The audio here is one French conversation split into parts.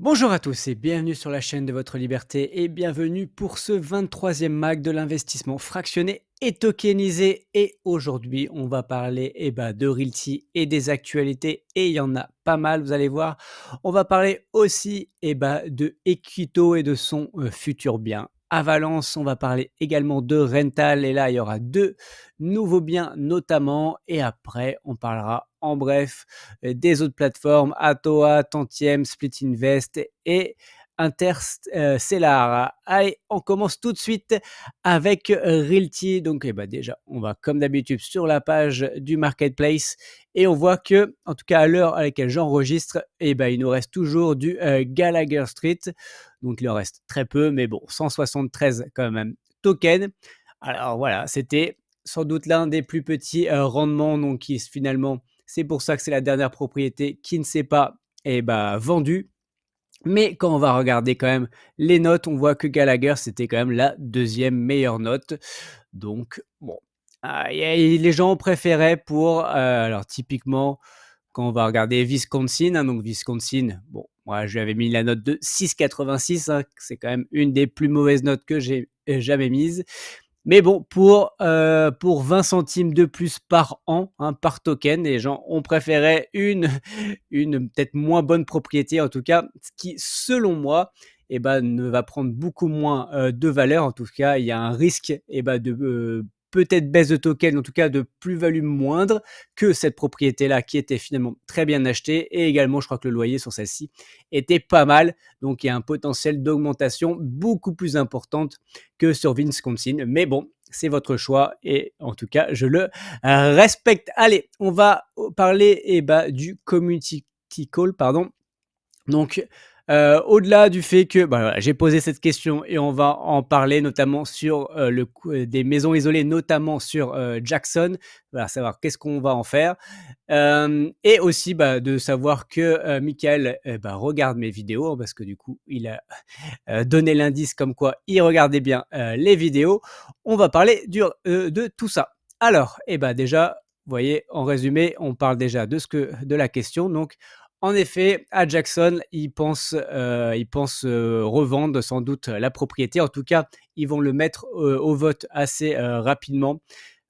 Bonjour à tous et bienvenue sur la chaîne de votre liberté et bienvenue pour ce 23e mag de l'investissement fractionné et tokenisé. Et aujourd'hui, on va parler de Realty et des actualités et il y en a pas mal, vous allez voir. On va parler aussi de Equito et de son futur bien. À Valence, on va parler également de Rental et là, il y aura deux nouveaux biens notamment. Et après, on parlera en bref des autres plateformes, Atoa, Tantième, Split Invest et Interstellar. Allez, on commence tout de suite avec Realty. Donc, déjà, on va comme d'habitude sur la page du marketplace et on voit que, en tout cas à l'heure à laquelle j'enregistre, il nous reste toujours du Gallagher Street. Donc, il en reste très peu, mais bon, 173 quand même tokens. Alors voilà, c'était sans doute l'un des plus petits rendements, donc qui finalement c'est pour ça que c'est la dernière propriété qui ne s'est pas vendue. Mais quand on va regarder quand même les notes, on voit que Gallagher, c'était quand même la deuxième meilleure note. Donc, bon, les gens préféraient pour, alors typiquement, quand on va regarder Wisconsin, hein, donc Wisconsin, bon, moi je lui avais mis la note de 6,86, hein, c'est quand même une des plus mauvaises notes que j'ai jamais mises. Mais bon, pour 20 centimes de plus par an, hein, par token, les gens ont préféré une une peut-être moins bonne propriété, en tout cas, ce qui, selon moi, ne va prendre beaucoup moins, de valeur. En tout cas, il y a un risque, peut-être baisse de token, en tout cas de plus-value moindre que cette propriété-là qui était finalement très bien achetée et également, je crois que le loyer sur celle-ci était pas mal. Donc il y a un potentiel d'augmentation beaucoup plus importante que sur Wisconsin. Mais bon, c'est votre choix et en tout cas, je le respecte. Allez, on va parler du community call, pardon. Donc, au-delà du fait que, voilà, j'ai posé cette question et on va en parler notamment sur, le coup des maisons isolées, notamment sur, Jackson. Voilà, savoir qu'est-ce qu'on va en faire. Et aussi, de savoir que, Michael, regarde mes vidéos, hein, parce que du coup, il a, donné l'indice comme quoi il regardait bien, les vidéos. On va parler de tout ça. Alors, déjà, vous voyez, en résumé, on parle déjà de la question. Donc, en effet, à Jackson, ils pensent revendre sans doute la propriété. En tout cas, ils vont le mettre, au vote assez, rapidement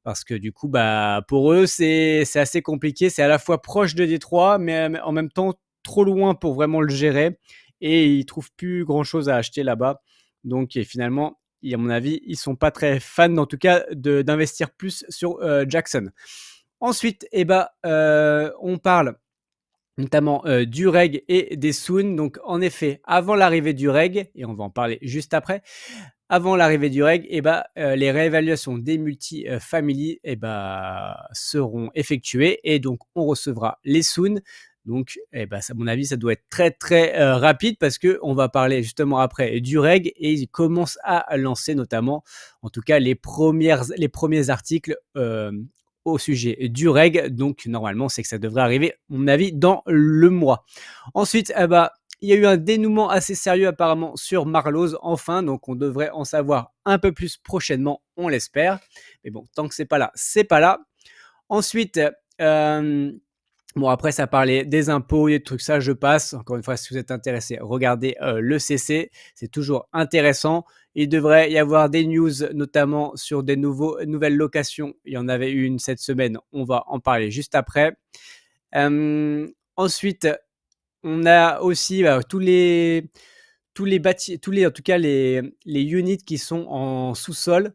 parce que du coup, pour eux, c'est assez compliqué. C'est à la fois proche de Détroit, mais en même temps trop loin pour vraiment le gérer et ils trouvent plus grand-chose à acheter là-bas. Donc et finalement, à mon avis, ils sont pas très fans, en tout cas, d'investir plus sur, Jackson. Ensuite, on parle notamment, du reg et des Soon. Donc en effet, avant l'arrivée du reg et on va en parler juste après, avant l'arrivée du reg les réévaluations des multi, family seront effectuées et donc on recevra les Soon. Donc ça à mon avis, ça doit être très, très, rapide parce qu'on va parler justement après du reg et ils commencent à lancer notamment, en tout cas les premiers articles, au sujet du reg. Donc normalement, c'est que ça devrait arriver, à mon avis, dans le mois. Ensuite, il y a eu un dénouement assez sérieux apparemment sur Marlowe enfin, donc on devrait en savoir un peu plus prochainement, on l'espère. Mais bon, tant que c'est pas là, c'est pas là. Ensuite, bon après ça parlait des impôts, des trucs, ça je passe. Encore une fois, si vous êtes intéressé, regardez, le CC, c'est toujours intéressant. Il devrait y avoir des news, notamment sur des nouvelles locations. Il y en avait une cette semaine, on va en parler juste après. Ensuite, on a aussi, tous les en tout cas les units qui sont en sous-sol.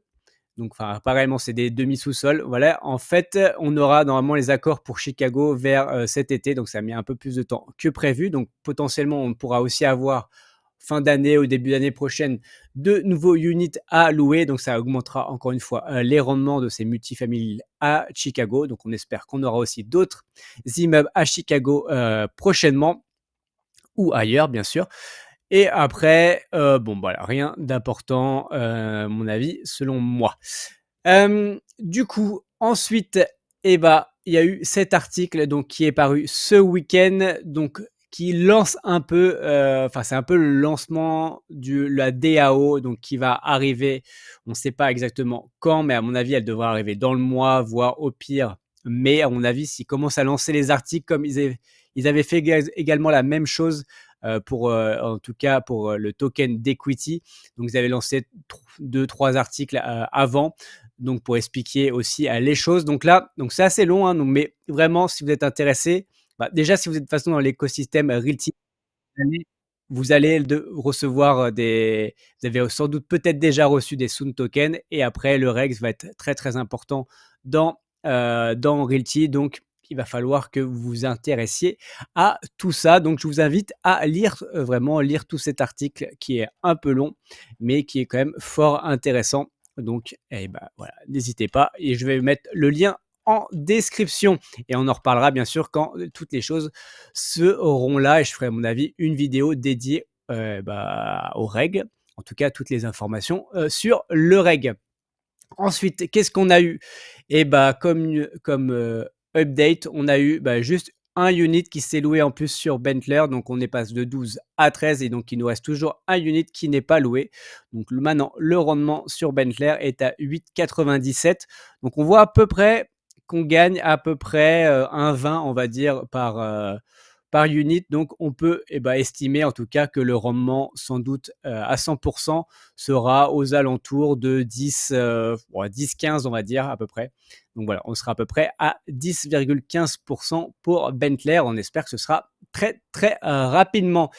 Donc enfin, apparemment, c'est des demi-sous-sols. Voilà, en fait, on aura normalement les accords pour Chicago vers, cet été, donc ça a mis un peu plus de temps que prévu. Donc potentiellement, on pourra aussi avoir fin d'année ou début d'année prochaine, de nouveaux units à louer. Donc ça augmentera encore une fois, les rendements de ces multifamilies à Chicago. Donc on espère qu'on aura aussi d'autres immeubles à Chicago, prochainement ou ailleurs bien sûr. Et après, bon voilà, rien d'important, à mon avis, selon moi. Du coup, ensuite, il y a eu cet article donc qui est paru ce week-end, donc qui lance un peu, enfin c'est un peu le lancement de la DAO donc qui va arriver. On ne sait pas exactement quand, mais à mon avis, elle devrait arriver dans le mois, voire au pire mai. À mon avis, s'ils commencent à lancer les articles comme ils avaient fait également la même chose pour, en tout cas pour, le token d'Equity. Donc vous avez lancé 2-3 articles, avant, donc pour expliquer aussi, les choses. Donc là, donc c'est assez long, hein, donc mais vraiment si vous êtes intéressé, bah, déjà si vous êtes de toute façon dans l'écosystème Realty, allez vous allez recevoir, des vous avez sans doute peut-être déjà reçu des Soon tokens et après le Rex va être très, très important dans Realty, donc il va falloir que vous vous intéressiez à tout ça. Donc je vous invite à lire, vraiment lire tout cet article qui est un peu long, mais qui est quand même fort intéressant. Donc eh bah, voilà, n'hésitez pas et je vais mettre le lien en description et on en reparlera bien sûr quand, toutes les choses seront là et je ferai à mon avis une vidéo dédiée, bah, au reg, en tout cas toutes les informations, sur le reg. Ensuite, qu'est-ce qu'on a eu? Et bah, update, on a eu, bah, juste un unit qui s'est loué en plus sur Benteler, donc on est passe de 12 à 13 et donc il nous reste toujours un unit qui n'est pas loué. Donc maintenant, le rendement sur Benteler est à 8,97. Donc on voit à peu près qu'on gagne à peu près, 1,20 on va dire par unit. Donc on peut, eh bah, estimer en tout cas que le rendement sans doute, à 100 sera aux alentours de 10, ouais 10-15 on va dire à peu près. Donc voilà, on sera à peu près à 10,15 pour Benteler. On espère que ce sera très, très, rapidement.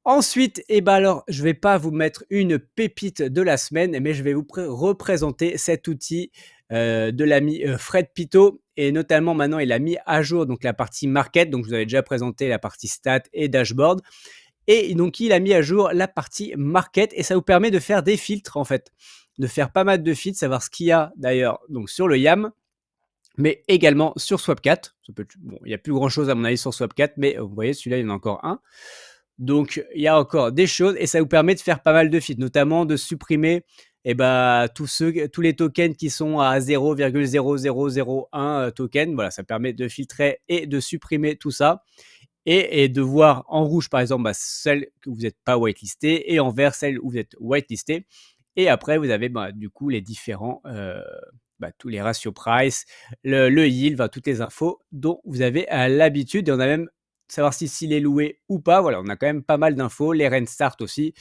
Ensuite, et ben alors, je vais pas vous mettre une pépite de la semaine, mais je vais vous représenter cet outil, de l'ami, Fred Pito et notamment maintenant il a mis à jour donc la partie market, donc je vous avais déjà présenté la partie stats et dashboard et donc il a mis à jour la partie market et ça vous permet de faire des filtres en fait, de faire pas mal de filtres, savoir ce qu'il y a d'ailleurs donc sur le YAM, mais également sur Swapcat. Ça peut être bon, il y a plus grand chose à mon avis sur Swapcat, mais vous voyez celui-là, il y en a encore un. Donc il y a encore des choses et ça vous permet de faire pas mal de filtres, notamment de supprimer, et bah, tous les tokens qui sont à 0,0001, token. Voilà, ça permet de filtrer et de supprimer tout ça et de voir en rouge, par exemple, bah, celles que vous êtes pas whitelisté et en vert, celles où vous êtes whitelisté et après vous avez, bah, du coup les différents, bah, tous les ratios price, le yield, enfin toutes les infos dont vous avez, l'habitude et on a même savoir si s'il est loué ou pas. Voilà, on a quand même pas mal d'infos, les restart aussi,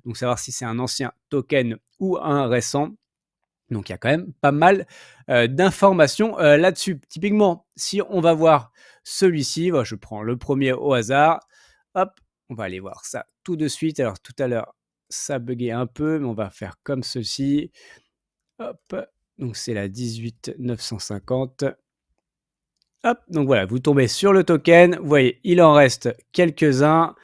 donc savoir si c'est un ancien token ou un récent. Donc il y a quand même pas mal, d'informations, là-dessus. Typiquement, si on va voir celui-ci, bah, je prends le premier au hasard. Hop, on va aller voir ça tout de suite. Alors tout à l'heure, ça buguait un peu, mais on va faire comme ceci. Hop, donc c'est la 18950. Hop, donc voilà, vous tombez sur le token. Vous voyez, il en reste quelques-uns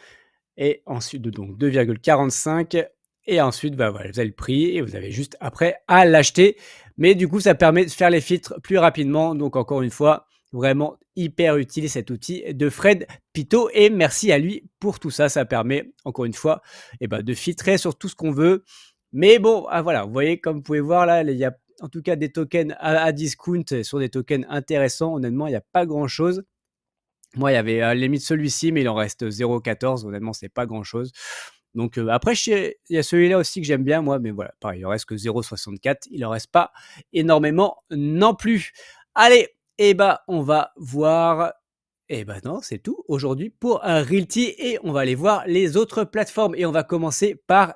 et ensuite donc 2,45 et ensuite, bah, voilà, vous avez le prix et vous avez juste après à l'acheter. Mais du coup, ça permet de faire les filtres plus rapidement. Donc encore une fois, vraiment hyper utile cet outil de Fred Pito et merci à lui pour tout ça. Ça permet encore une fois, et bah, de filtrer sur tout ce qu'on veut. Mais bon, voilà, vous voyez comme vous pouvez voir là, il y a en tout cas des tokens à discount sur des tokens intéressants. Honnêtement, il y a pas grand chose. Moi, il y avait à la limite celui-ci, mais il en reste 0,14. Honnêtement, c'est pas grand-chose. Donc, après, il y a celui-là aussi que j'aime bien, moi, mais voilà, pareil, il en reste que 0,64. Il en reste pas énormément non plus. Allez, et bah, on va voir. Et bah non, c'est tout aujourd'hui pour un Realty et on va aller voir les autres plateformes et on va commencer par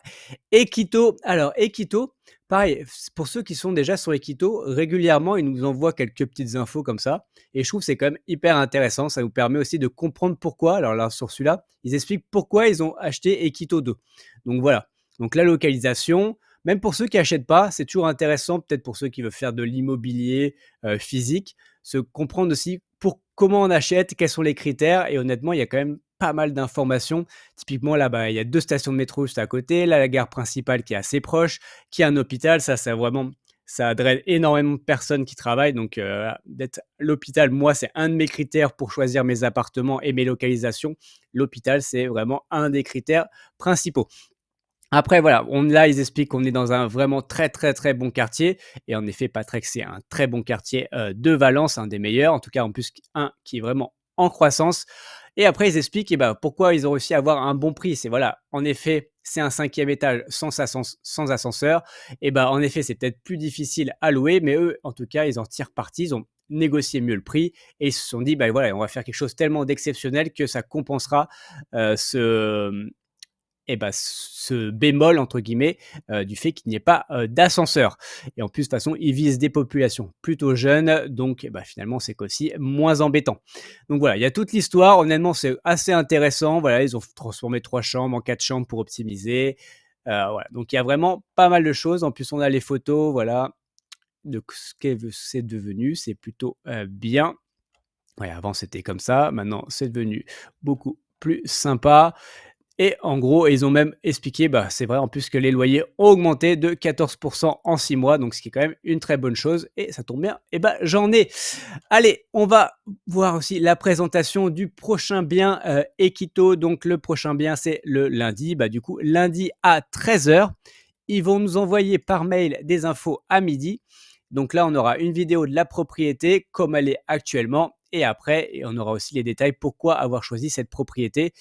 Equito. Alors, Equito, pareil, pour ceux qui sont déjà sur Equito, régulièrement, ils nous envoient quelques petites infos comme ça et je trouve que c'est quand même hyper intéressant. Ça nous permet aussi de comprendre pourquoi. Alors là, sur celui-là, ils expliquent pourquoi ils ont acheté Equito 2. Donc voilà. Donc la localisation, même pour ceux qui achètent pas, c'est toujours intéressant, peut-être pour ceux qui veulent faire de l'immobilier physique, se comprendre aussi pour comment on achète, quels sont les critères. Et honnêtement, il y a quand même pas mal d'informations. Typiquement, là, bah, il y a 2 stations de métro juste à côté, là, la gare principale qui est assez proche, qui a un hôpital. Ça vraiment ça draine énormément de personnes qui travaillent. Donc, d'être l'hôpital, moi, c'est un de mes critères pour choisir mes appartements et mes localisations. L'hôpital, c'est vraiment un des critères principaux. Après voilà, là, ils expliquent qu'on est dans un vraiment très, très, très bon quartier et en effet, Patrick, c'est un très bon quartier, de Valence, un des meilleurs, en tout cas, en plus, un qui est vraiment en croissance et après ils expliquent et bah, pourquoi ils ont réussi à avoir un bon prix. C'est voilà, en effet, c'est un 5e étage sans ascenseur et bah, en effet, c'est peut-être plus difficile à louer, mais eux, en tout cas, ils en tirent parti. Ils ont négocier mieux le prix et ils se sont dit: «Bah, voilà, on va faire quelque chose tellement d'exceptionnel que ça compensera, ce, ce «bémol» entre guillemets, du fait qu'il n'y ait pas, d'ascenseur et en plus de toute façon, ils visent des populations plutôt jeunes donc finalement, c'est qu'aussi moins embêtant. Donc voilà, il y a toute l'histoire. Honnêtement, c'est assez intéressant. Voilà, ils ont transformé 3 chambres en 4 chambres pour optimiser. Voilà, donc il y a vraiment pas mal de choses. En plus, on a les photos, voilà, de ce qu'est c'est devenu. C'est plutôt, bien. Ouais, avant, c'était comme ça. Maintenant, c'est devenu beaucoup plus sympa. Et en gros, ils ont même expliqué, c'est vrai en plus que les loyers ont augmenté de 14 en 6 mois, donc ce qui est quand même une très bonne chose et ça tombe bien, j'en ai. Allez, on va voir aussi la présentation du prochain bien, Equito. Donc le prochain bien, c'est le lundi. Du coup, lundi à 13 h, ils vont nous envoyer par mail des infos à midi. Donc là, on aura une vidéo de la propriété comme elle est actuellement et après et on aura aussi les détails pourquoi avoir choisi cette propriété.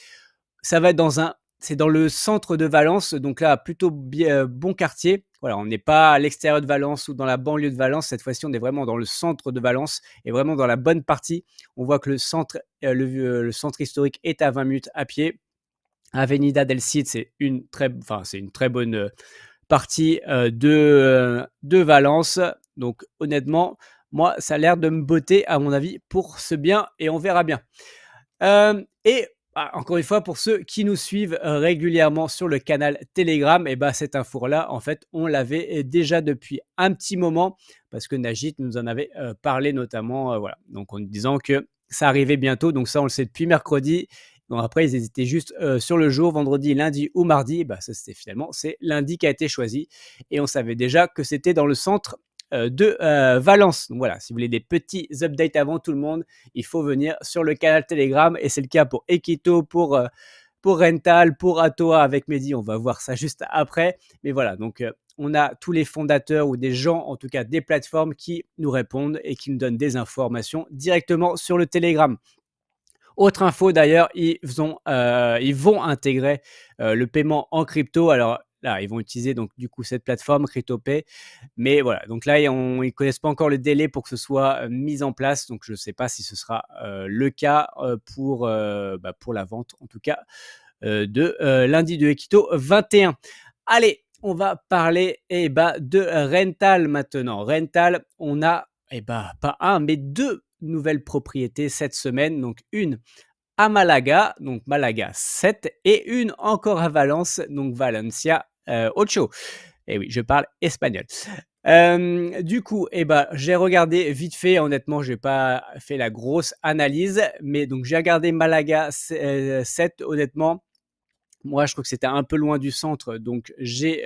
Ça va être c'est dans le centre de Valence, donc là, plutôt bien, bon quartier. Voilà, on n'est pas à l'extérieur de Valence ou dans la banlieue de Valence. Cette fois-ci, on est vraiment dans le centre de Valence et vraiment dans la bonne partie. On voit que le centre, le centre historique est à 20 minutes à pied. Avenida del Cid, c'est une très bonne, partie, de Valence. Donc honnêtement, moi, ça a l'air de me botter à mon avis pour ce bien et on verra bien. Encore une fois, pour ceux qui nous suivent, régulièrement sur le canal Telegram cette info-là, en fait, on l'avait, déjà depuis un petit moment parce que Najit nous en avait, parlé notamment, voilà, donc en nous disant que ça arrivait bientôt, donc ça, on le sait depuis mercredi. Bon après, ils hésitaient juste, sur le jour, vendredi, lundi ou mardi. Ça, c'était finalement, c'est lundi qui a été choisi et on savait déjà que c'était dans le centre, de, Valence. Donc voilà, si vous voulez des petits updates avant tout le monde, il faut venir sur le canal Telegram et c'est le cas pour Equito, pour Rental, pour Atoa avec Mehdi. On va voir ça juste après. Mais voilà, donc on a tous les fondateurs ou des gens, en tout cas des plateformes qui nous répondent et qui nous donnent des informations directement sur le Telegram. Autre info d'ailleurs, ils vont intégrer, le paiement en crypto. Alors là, ils vont utiliser donc du coup cette plateforme CryptoPay. Mais voilà, donc là, ils connaissent pas encore le délai pour que ce soit, mis en place. Donc je ne sais pas si ce sera, le cas, pour la vente en tout cas, de, lundi de Equito 21. Allez, on va parler, de Rental maintenant. Rental, on a, pas un, mais 2 nouvelles propriétés cette semaine. Donc une à Malaga, donc Malaga 7 et une encore à Valence, donc Valencia, 8. Et oui, je parle espagnol. Du coup, j'ai regardé vite fait, honnêtement, j'ai pas fait la grosse analyse, mais donc j'ai regardé Malaga 7, honnêtement, moi, je trouve que c'était un peu loin du centre, donc j'ai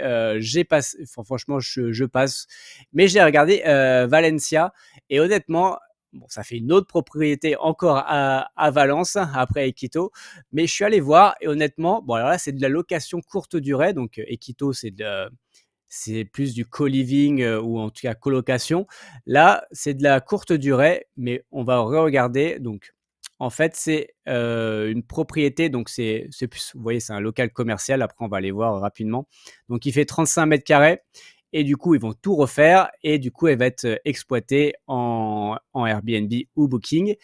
passé enfin franchement, je passe. Mais j'ai regardé, Valencia et honnêtement, bon, ça fait une autre propriété encore à Valence, après Equito, mais je suis allé voir et honnêtement, bon alors là, c'est de la location courte durée, donc Equito, c'est plus du co-living, ou en tout cas colocation. Là, c'est de la courte durée, mais on va regarder donc en fait, c'est, une propriété, donc c'est plus vous voyez, c'est un local commercial, après on va aller voir rapidement. Donc il fait 35 mètres carrés et du coup, ils vont tout refaire et du coup, elle va être, exploitée en Airbnb ou Booking.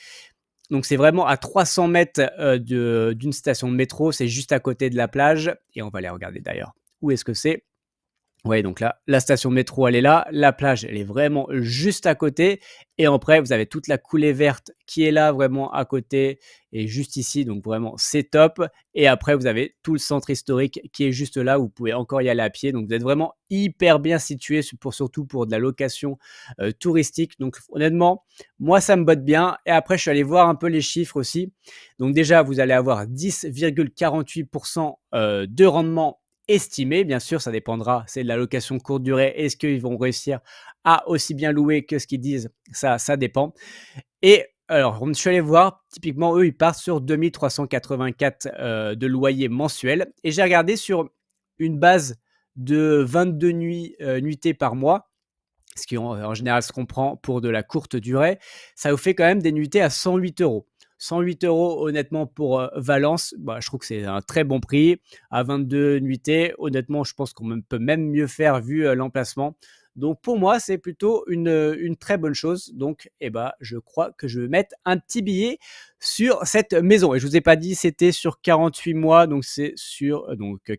Donc c'est vraiment à 300 mètres d'une station de métro, c'est juste à côté de la plage et on va aller regarder d'ailleurs où est-ce que c'est. Ouais, donc là, la station de métro, elle est là. La plage, elle est vraiment juste à côté. Et après, vous avez toute la coulée verte qui est là, vraiment à côté et juste ici. Donc vraiment, c'est top. Et après, vous avez tout le centre historique qui est juste là. Où vous pouvez encore y aller à pied. Donc vous êtes vraiment hyper bien situé, surtout pour de la location touristique. Donc honnêtement, moi, ça me botte bien. Et après, je suis allé voir un peu les chiffres aussi. Donc déjà, vous allez avoir 10,48% de rendement estimé. Bien sûr, ça dépendra, c'est de la location courte durée. Est-ce qu'ils vont réussir à aussi bien louer que ce qu'ils disent? Ça dépend. Et alors, je suis allé voir, typiquement, eux, ils partent sur 2 384 de loyer mensuel. Et j'ai regardé sur une base de 22 nuitées par mois, ce qui en général se comprend pour de la courte durée, ça vous fait quand même des nuitées à 108 €. 108 € honnêtement pour, Valence, je trouve que c'est un très bon prix. À 22 nuitées, honnêtement, je pense qu'on peut même mieux faire vu, l'emplacement. Donc pour moi, c'est plutôt une très bonne chose. Donc je crois que je vais mettre un petit billet sur cette maison et je vous ai pas dit, c'était sur 48 mois, donc c'est sur,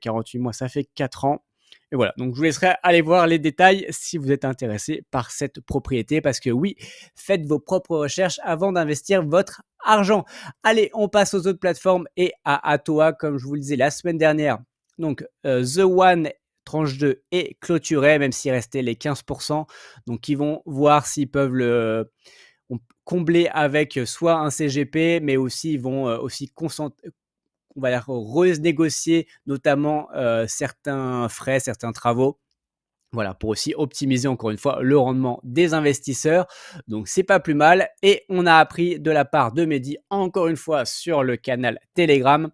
48 mois, ça fait 4 ans et voilà. Donc je vous laisserai aller voir les détails si vous êtes intéressé par cette propriété parce que oui, faites vos propres recherches avant d'investir votre argent. Allez, on passe aux autres plateformes et à Atoa, comme je vous le disais la semaine dernière. Donc, The One tranche 2 est clôturé, même s'il restait les 15. Donc, ils vont voir s'ils peuvent combler avec soit un CGP, mais aussi ils vont aussi on va dire, renégocier notamment certains frais, certains travaux. Voilà, pour aussi optimiser encore une fois le rendement des investisseurs. Donc c'est pas plus mal. Et on a appris de la part de Mehdi, encore une fois sur le canal Telegram,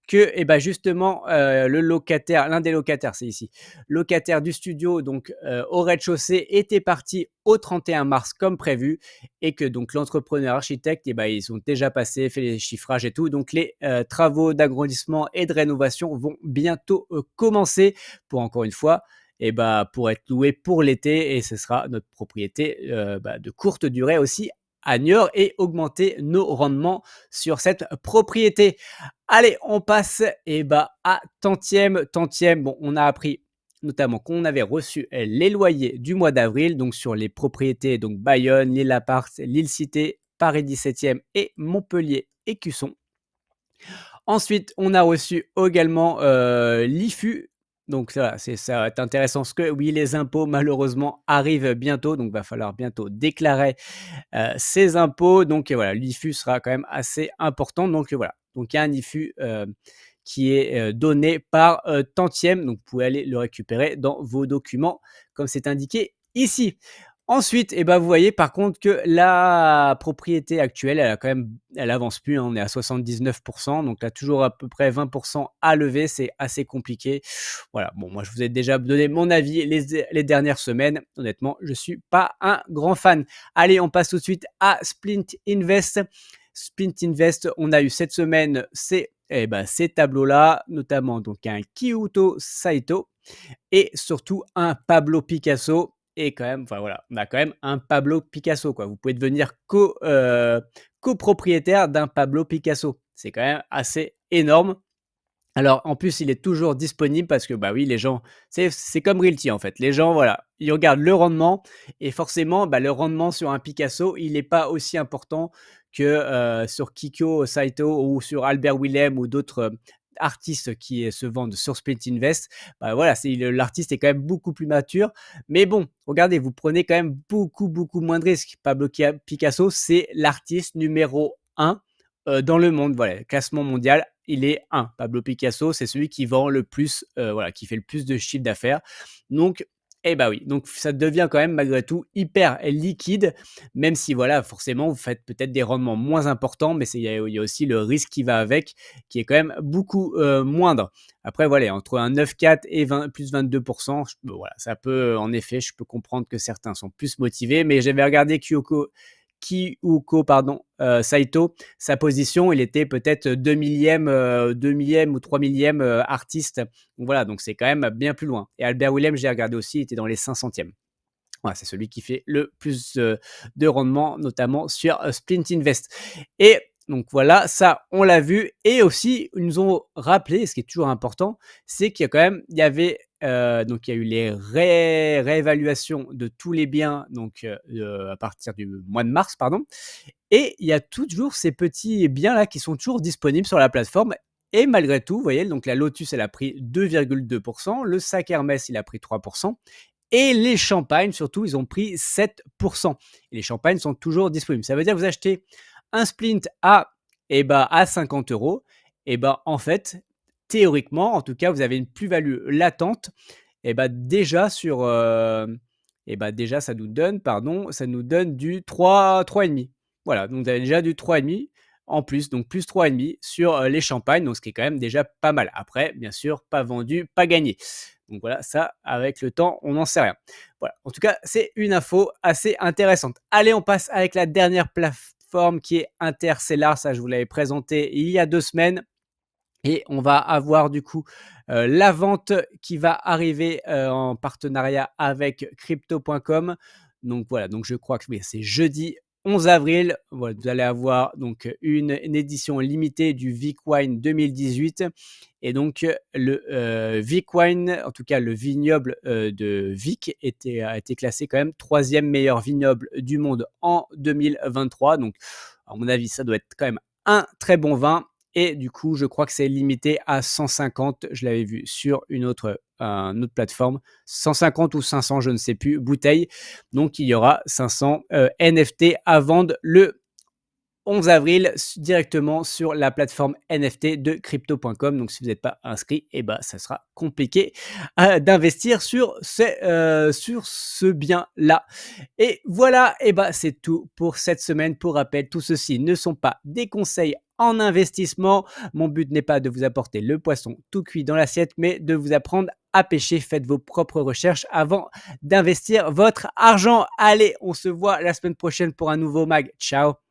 que justement le locataire, l'un des locataires, c'est ici, locataire du studio donc au rez-de-chaussée était parti au 31 mars comme prévu et que donc l'entrepreneur architecte ils ont déjà passé, fait les chiffrages et tout. Donc les travaux d'agrandissement et de rénovation vont bientôt commencer pour encore une fois pour être loué pour l'été et ce sera notre propriété de courte durée aussi à Niort et augmenter nos rendements sur cette propriété. Allez, on passe à tantième. Bon, on a appris notamment qu'on avait reçu les loyers du mois d'avril, donc sur les propriétés, donc Bayonne, l'île Apart, l'île Cité, Paris 17e et Montpellier et Cusson. Ensuite, on a reçu également l'IFU. Donc ça va être intéressant parce que oui, les impôts malheureusement arrivent bientôt, donc va falloir bientôt déclarer ses impôts. Donc voilà, l'IFU sera quand même assez important. Donc voilà, donc il y a un IFU qui est donné par tantième. Donc vous pouvez aller le récupérer dans vos documents comme c'est indiqué ici. Ensuite, vous voyez par contre que la propriété actuelle, elle avance plus, hein, on est à 79. Donc là, toujours à peu près 20 à lever, c'est assez compliqué. Voilà, bon, moi je vous ai déjà donné mon avis les dernières semaines. Honnêtement, je suis pas un grand fan. Allez, on passe tout de suite à Splint Invest. Splint Invest, on a eu cette semaine ces tableaux-là, notamment donc un Kyuto Saito et surtout un Pablo Picasso. Et quand même, enfin voilà, on a quand même un Pablo Picasso, quoi. Vous pouvez devenir copropriétaire d'un Pablo Picasso. C'est quand même assez énorme. Alors, en plus, il est toujours disponible parce que, oui, les gens, c'est comme Realty en fait. Les gens, voilà, ils regardent le rendement et forcément, le rendement sur un Picasso, il n'est pas aussi important que sur Kiko Saito ou sur Albert Willem ou d'autres artistes qui se vendent sur Split Invest. Voilà, l'artiste est quand même beaucoup plus mature. Mais bon, regardez, vous prenez quand même beaucoup, beaucoup moins de risques. Pablo Picasso, c'est l'artiste numéro un dans le monde, voilà, classement mondial, il est 1. Pablo Picasso, c'est celui qui vend le plus, voilà, qui fait le plus de chiffre d'affaires. Donc, oui, donc ça devient quand même malgré tout hyper liquide, même si voilà, forcément, vous faites peut-être des rendements moins importants, mais il y a aussi le risque qui va avec, qui est quand même beaucoup moindre. Après, voilà, entre un 9,4 et plus 22%, voilà, ça peut, en effet, je peux comprendre que certains sont plus motivés, mais j'avais regardé Kyuko Saito, sa position, il était peut-être 2 millième, 2 millième ou 3 millième artiste. Donc voilà, donc c'est quand même bien plus loin. Et Albert Willem, j'ai regardé aussi, il était dans les 500e. Voilà, c'est celui qui fait le plus de rendement, notamment sur Splint Invest. Et donc voilà, ça, on l'a vu. Et aussi, ils nous ont rappelé, ce qui est toujours important, c'est qu'il y a quand même, donc il y a eu les réévaluations de tous les biens donc à partir du mois de mars, pardon. Et il y a toujours ces petits biens-là qui sont toujours disponibles sur la plateforme. Et malgré tout, vous voyez, donc la Lotus, elle a pris 2,2%, le sac Hermès, il a pris 3%, et les champagnes, surtout, ils ont pris 7%. Et les champagnes sont toujours disponibles. Ça veut dire que vous achetez un splint à 50 euros. En fait, théoriquement, en tout cas, vous avez une plus-value latente. Déjà sur, déjà ça nous donne du 3,5. Voilà, donc vous avez déjà du 3,5 en plus, donc plus 3,5 sur les champagnes, donc ce qui est quand même déjà pas mal. Après, bien sûr, pas vendu, pas gagné. Donc voilà, ça, avec le temps, on n'en sait rien. Voilà, en tout cas, c'est une info assez intéressante. Allez, on passe avec la dernière plateforme qui est Interstellar. Ça, je vous l'avais présenté il y a 2 semaines. Et on va avoir du coup la vente qui va arriver, en partenariat avec crypto.com. Donc voilà, donc je crois que oui, c'est jeudi 11 avril. Voilà, vous allez avoir donc une édition limitée du VicWine 2018 et donc VicWine, en tout cas le vignoble, de Vic a été classé quand même 3e meilleur vignoble du monde en 2023. Donc à mon avis, ça doit être quand même un très bon vin et du coup, je crois que c'est limité à 150. Je l'avais vu sur une autre plateforme, 150 ou 500, je ne sais plus, bouteilles. Donc il y aura 500, NFT à vendre le 11 avril directement sur la plateforme NFT de crypto.com. Donc si vous n'êtes pas inscrit, et ben, ça sera compliqué, d'investir sur ce bien-là. Et voilà, et ben, c'est tout pour cette semaine. Pour rappel, tout ceci ne sont pas des conseils en investissement. Mon but n'est pas de vous apporter le poisson tout cuit dans l'assiette, mais de vous apprendre à pêcher. Faites vos propres recherches avant d'investir votre argent. Allez, on se voit la semaine prochaine pour un nouveau mag. Ciao!